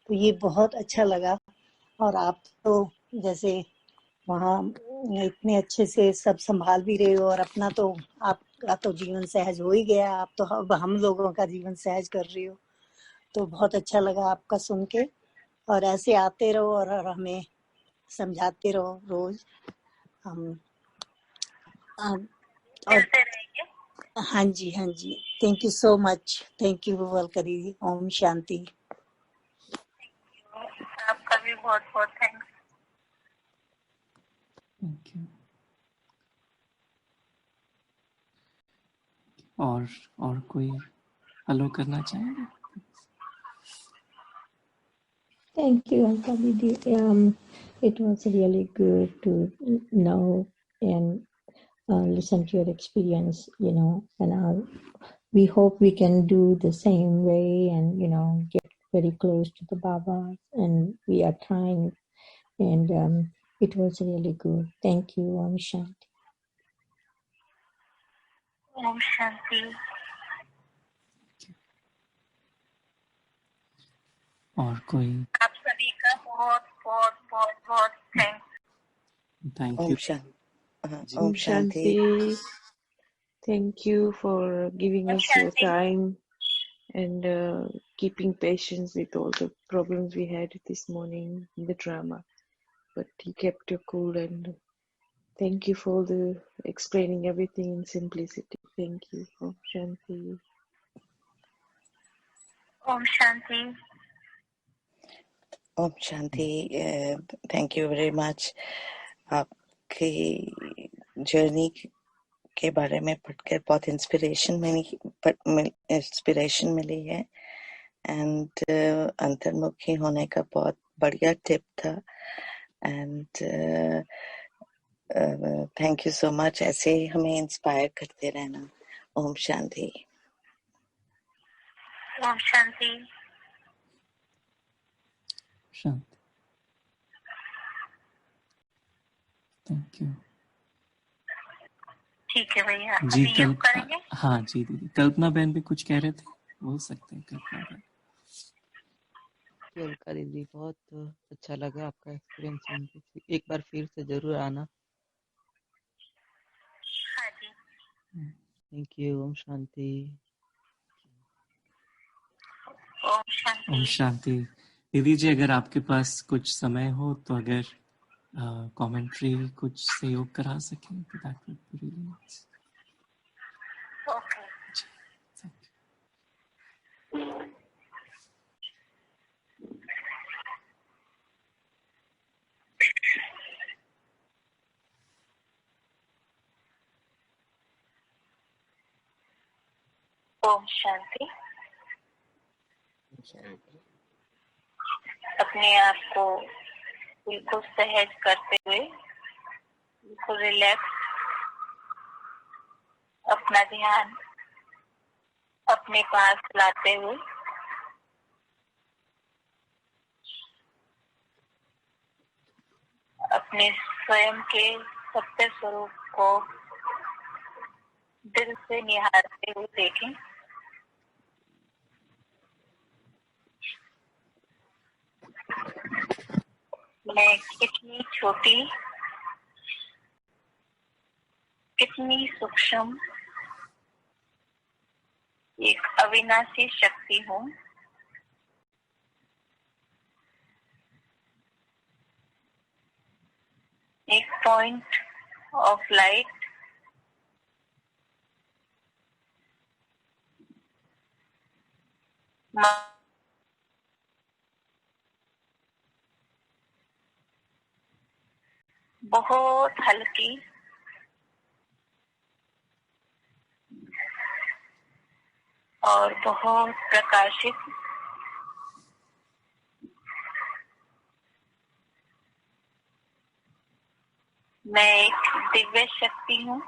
तो ये बहुत अच्छा लगा। और आप तो जैसे वहाँ इतने अच्छे से सब संभाल भी रहे हो, और अपना तो आपका तो जीवन सहज हो ही गया, आप तो अब हम लोगों का जीवन सहज कर रही हो, तो बहुत अच्छा लगा आपका सुन के। और ऐसे आते रहो और हमें समझाते रहो रोज। हम और मिलते रहेंगे। हाँ जी, हाँ जी, thank you so much, thank you Valkari ji, ओम शांति। आपका भी बहुत बहुत थैंक्स। Thank you. और कोई हेलो करना चाहेंगे? Thank you, Uncle Didi. It was really good to know and listen to your experience, and we hope we can do the same way and, get very close to the Baba, and we are trying, and it was really good. Thank you, Om Shanti. Om शांति। और कोई? आप सभी का बहुत बहुत बहुत बहुत thanks. Thank Om you. Shanti. Om Shanti. Thank you for giving us your time and keeping patience with all the problems we had this morning in the drama. But you kept your cool, and thank you for the explaining everything in simplicity. Thank you. Om Shanti. Om Shanti. Om Shanti. Thank you very much. आपकी journey के बारे में पढ़कर बहुत inspiration मिली है, and अंतर्मुखी होने का बहुत बढ़िया टिप था, and thank you so much. ऐसे ही हमें इंस्पायर करते रहना। ओम शांति। ओम शांति। शांति। थैंक यू ठीक है भैया, जी। अभी योग करेंगे। हाँ जी दीदी, कल्पना बहन भी कुछ कह रहे थे, बोल सकते हैं कल्पना बहन। अलका दीदी, बहुत अच्छा लगा आपका एक्सपीरियंस सुन के। एक बार फिर से जरूर आना। हाँ जी। Thank you. ओम शांति। ओम शांति। ओम शांति। दीदी जी, अगर आपके पास कुछ समय हो तो अगर कमेंट्री कुछ सहयोग करा सकें तो that would be really nice. Okay. ओम शांति। अपने आप को बिल्कुल सहज करते हुए, बिल्कुल रिलैक्स, अपना ध्यान अपने पास लाते हुए अपने स्वयं के सत्य स्वरूप को दिल से निहारते हुए देखें। मैं कितनी छोटी, कितनी सूक्ष्म एक अविनाशी शक्ति हूँ। एक पॉइंट ऑफ लाइट, बहुत हल्की और बहुत प्रकाशित मैं एक दिव्य शक्ति हूँ।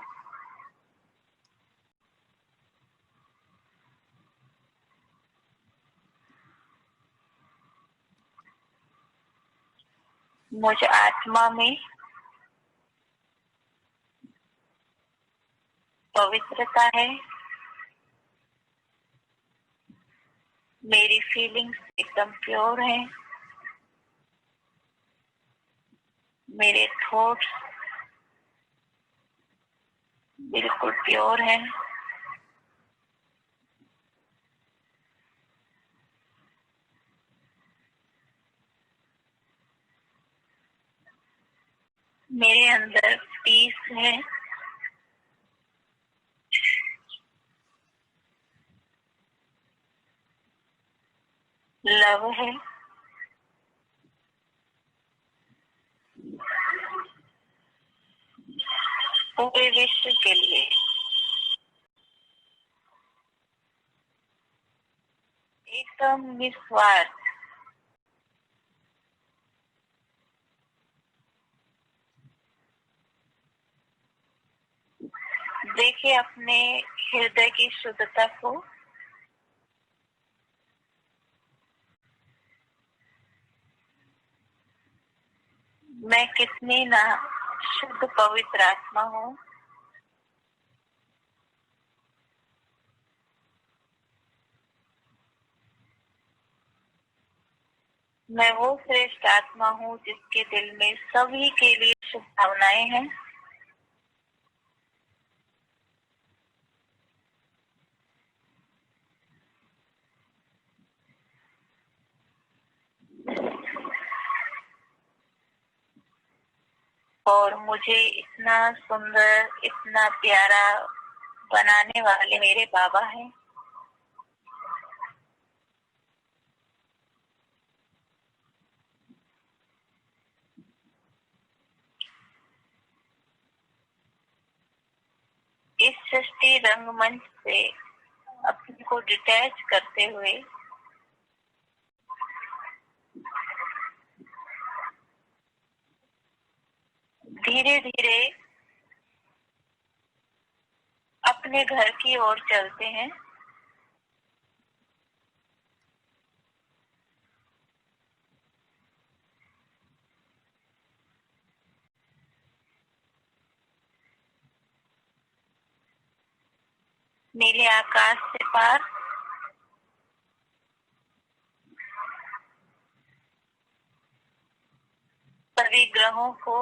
मुझ आत्मा में पवित्रता है। मेरी फीलिंग्स एकदम प्योर है। मेरे थॉट्स बिल्कुल प्योर हैं। मेरे अंदर पीस है, लव है, पूरे विश्व के लिए एकदम निस्वार्थ। देखिए अपने हृदय की शुद्धता को, मैं कितनी ना शुद्ध पवित्र आत्मा हूँ। मैं वो श्रेष्ठ आत्मा हूँ जिसके दिल में सभी के लिए शुभकामनाएं हैं। और मुझे इतना सुंदर, इतना प्यारा बनाने वाले मेरे बाबा हैं। इस सृष्टि रंगमंच से अपने को डिटैच करते हुए धीरे धीरे अपने घर की ओर चलते हैं। नीले आकाश से पार सभी ग्रहों को,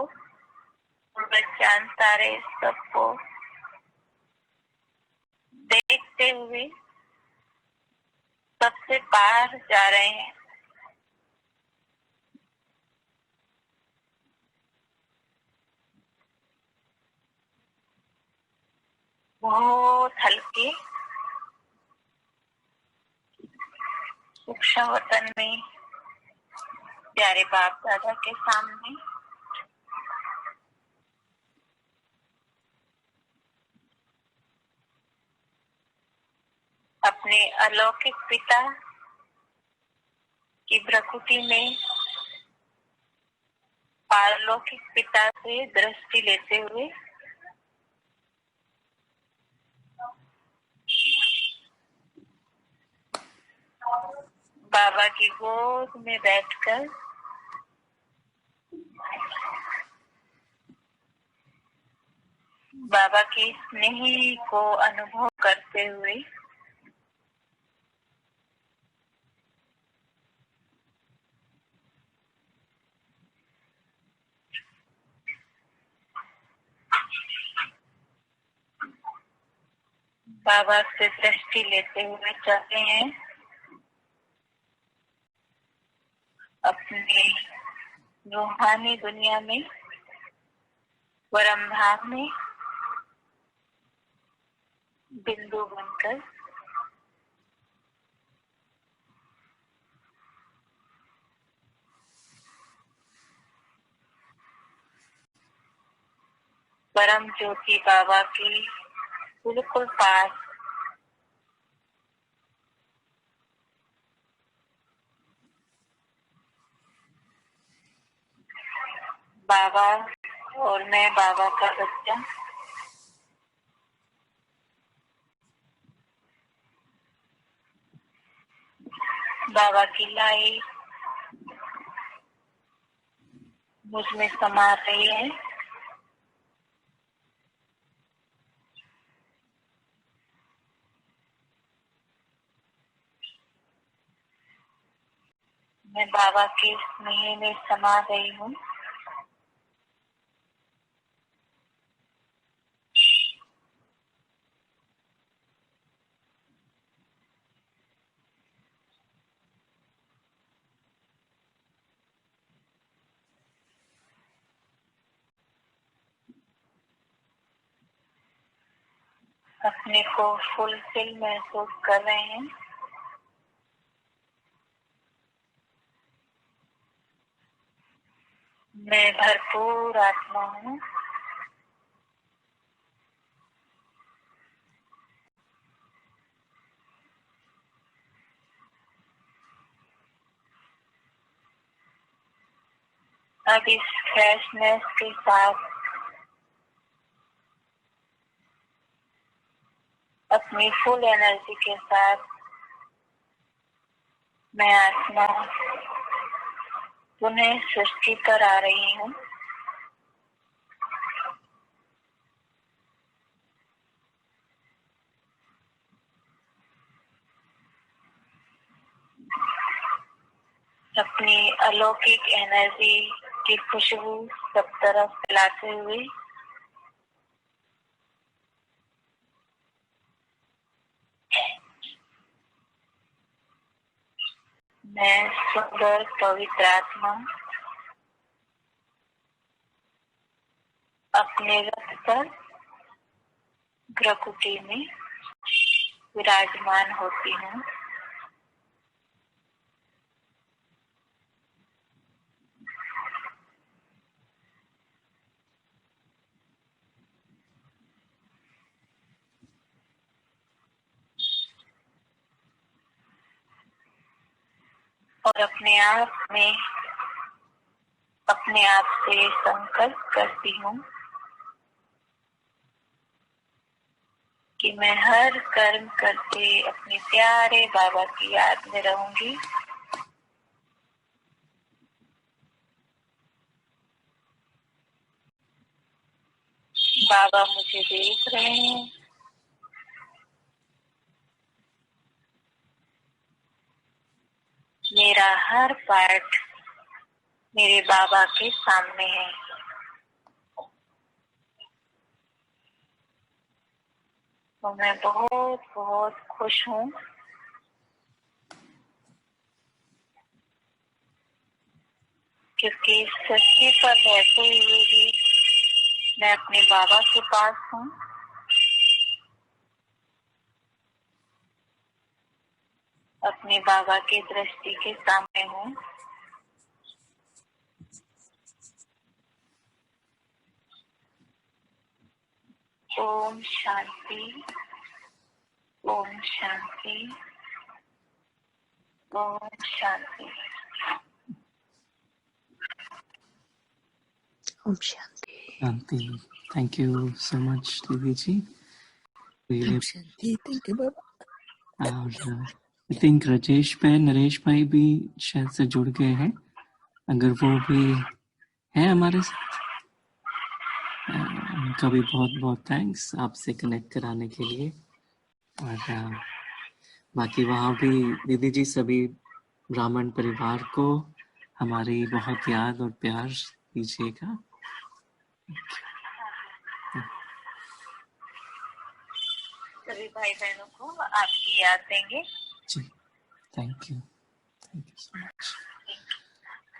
चांद तारे सबको देखते हुए सबसे पार जा रहे हैं। बहुत हल्के सूक्ष्म वतन में प्यारे बाप दादा के सामने अपने अलौकिक पिता की प्रकृति में पारलौकिक पिता से दृष्टि लेते हुए बाबा की गोद में बैठकर बाबा की स्नेह को अनुभव करते हुए बाबा से दृष्टि लेते हुए चलते हैं अपने रूहानी दुनिया में, परम धाम में बिंदु बनकर। परम ज्योति बाबा की बिल्कुल पास बाबा और मैं बाबा का बच्चा बाबा की लाइट मुझ में समा रही है। मैं बाबा के स्नेह में समा गई हूँ। अपने को फुलफिल महसूस कर रहे हैं। मैं भरपूर आत्मा हूँ। अब इस फ्रेशनेस के साथ अपनी फुल एनर्जी के साथ मैं आत्मा पुनः सृष्टि पर आ रही हूँ। अपनी अलौकिक एनर्जी की खुशबू सब तरफ फैलाते हुए मैं सुंदर पवित्र आत्मा अपने रथ पर ग्रकुटी में विराजमान होती हूँ। और अपने आप से संकल्प करती हूँ कि मैं हर कर्म करते अपने प्यारे बाबा की याद में रहूंगी। बाबा मुझे देख रहे हैं। मेरा हर पार्ट मेरे बाबा के सामने है। तो मैं बहुत बहुत खुश हूँ क्योंकि इस सृष्टि पर रहते हुए भी मैं अपने बाबा के पास हूँ। अपने बाबा की दृष्टि के सामने हूँ। ओम शांति, ओम शांति, ओम शांति। ओम शांति। शांति। थैंक यू सो मच दीदी जी। ओम शांति। थैंक यू बाबा। और आई थिंक नरेश भाई भी शायद से जुड़ गए हैं। अगर वो भी हैं हमारे साथ, उनका भी बहुत बहुत थैंक्स आपसे कनेक्ट कराने के लिए। और बाकी वहाँ भी दीदी जी सभी ब्राह्मण परिवार को हमारी बहुत याद और प्यार दीजिएगा। सभी भाई बहनों को आपकी याद देंगे जी। Thank you so much.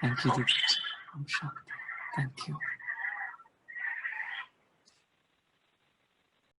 Thank you दीदी जी। ओम शांति। Thank you.